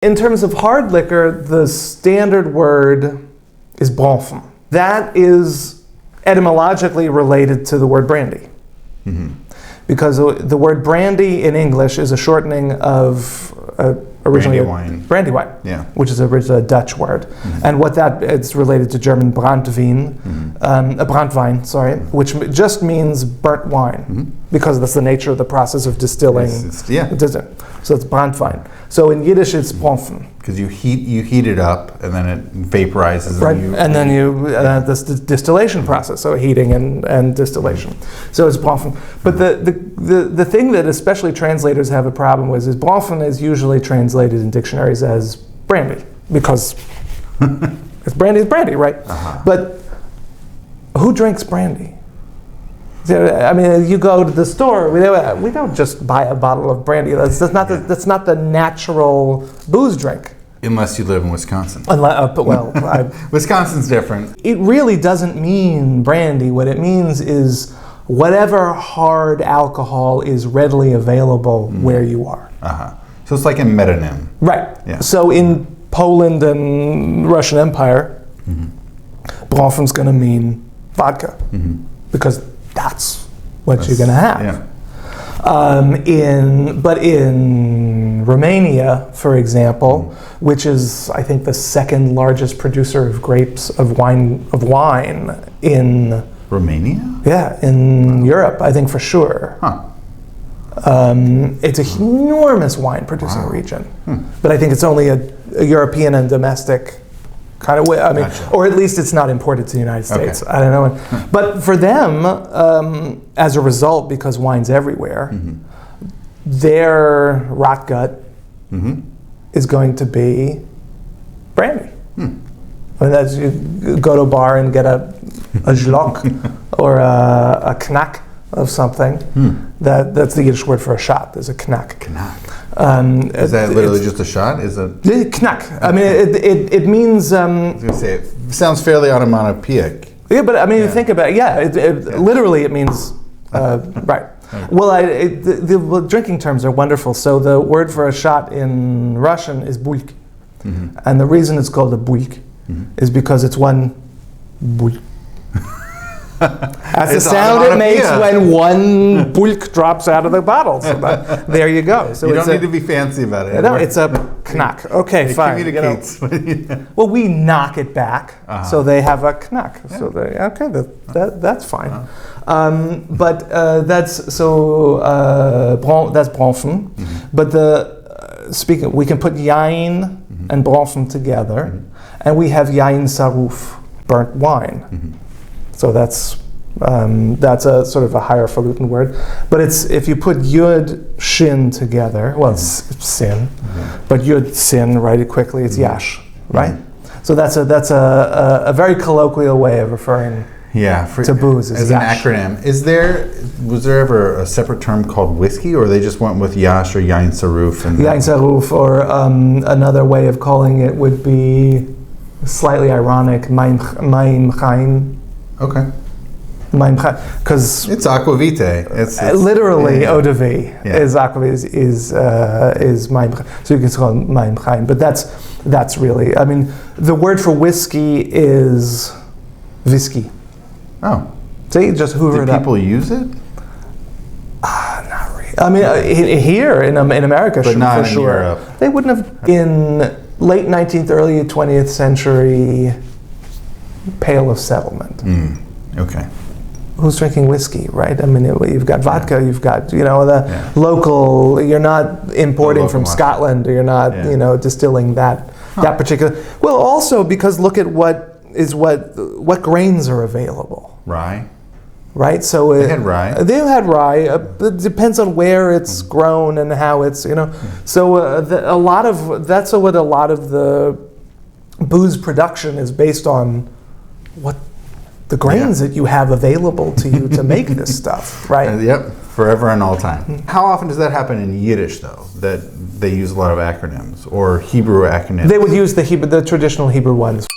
In terms of hard liquor, the standard word is Bronfen. That is etymologically related to the word brandy. Mm-hmm. Because the word brandy in English is a shortening of originally brandy wine, yeah, which is originally a Dutch word. Mm-hmm. And what that, it's related to German Brandwein, Brandwein, sorry, which just means burnt wine, because that's the nature of the process of distilling. So it's Brandwein. So in Yiddish, it's Bronfen. Because you heat it up, and then it vaporizes. Right, and then this distillation process, so heating and distillation. So it's Bronfen. But the thing that especially translators have a problem with is Bronfen is usually translated in dictionaries as brandy, because it's brandy, right? Uh-huh. But who drinks brandy? I mean, you go to the store. We don't just buy a bottle of brandy. That's not the natural booze drink. Unless you live in Wisconsin. Wisconsin's different. It really doesn't mean brandy. What it means is whatever hard alcohol is readily available where you are. Uh-huh. So it's like in metonym. Right. Yeah. So in Poland and Russian Empire, Bronfen's going to mean vodka, because that's what you're going to have. Yeah. But in Romania, for example, which is, I think, the second largest producer of grapes of wine in Romania? Yeah, in Europe, I think for sure. Huh. It's a enormous wine producing region, but I think it's only a European and domestic kind of way. I mean, gotcha. Or at least it's not imported to the United States. Okay. I don't know. But for them, as a result, because wine's everywhere, their rot gut is going to be brandy. I mean, that's, you go to a bar and get a zlok or a knack of something. That's the Yiddish word for a shot. There's a knack. Is that literally just a shot? Is it knack? I mean, it means. I was going to say, it sounds fairly onomatopoeic. Yeah, but I mean, think about it. Yeah, literally it means right. Well, the drinking terms are wonderful. So the word for a shot in Russian is buik, and the reason it's called a buik is because it's one buik. That's the sound it makes when one bulk drops out of the bottle. So there you go. So you don't need to be fancy about it. No, it's a knack. Okay, fine. Communicates. Well, we knock it back, so they have a knack. Yeah. So that's fine. But that's Bronfen. But we can put yain and Bronfen together, and we have yain saruf, burnt wine. So that's a sort of a higher falutin word, but it's if you put yud shin together, well, it's sin, but yud sin, write it quickly, it's yash, right? So that's a very colloquial way of referring to booze as yash. An acronym. Was there ever a separate term called whiskey, or they just went with yash or yain saruf? Yain saruf, or another way of calling it would be slightly ironic, maim chaim. Okay. Because it's aquavite. It's literally eau de vie is aquavite is maim. So you can call it maim chaim. But that's really. I mean, the word for whiskey is whiskey. Oh. See, just hoover it up. Do people use it? Not really. I mean, here in America, but not for in sure. Europe. They wouldn't have in late 19th, early 20th century. Pale of settlement. Okay. Who's drinking whiskey, right? I mean, you've got vodka, you've got, the local, you're not importing from Scotland, or you're not, distilling that particular. Well, also because look at what grains are available. Rye. Right? So they had rye. They had rye. It depends on where it's grown and how it's, So that's what a lot of the booze production is based on. What the grains that you have available to you to make this stuff, right? Yep, forever and all time. How often does that happen in Yiddish, though, that they use a lot of acronyms or Hebrew acronyms? They would use the traditional Hebrew ones.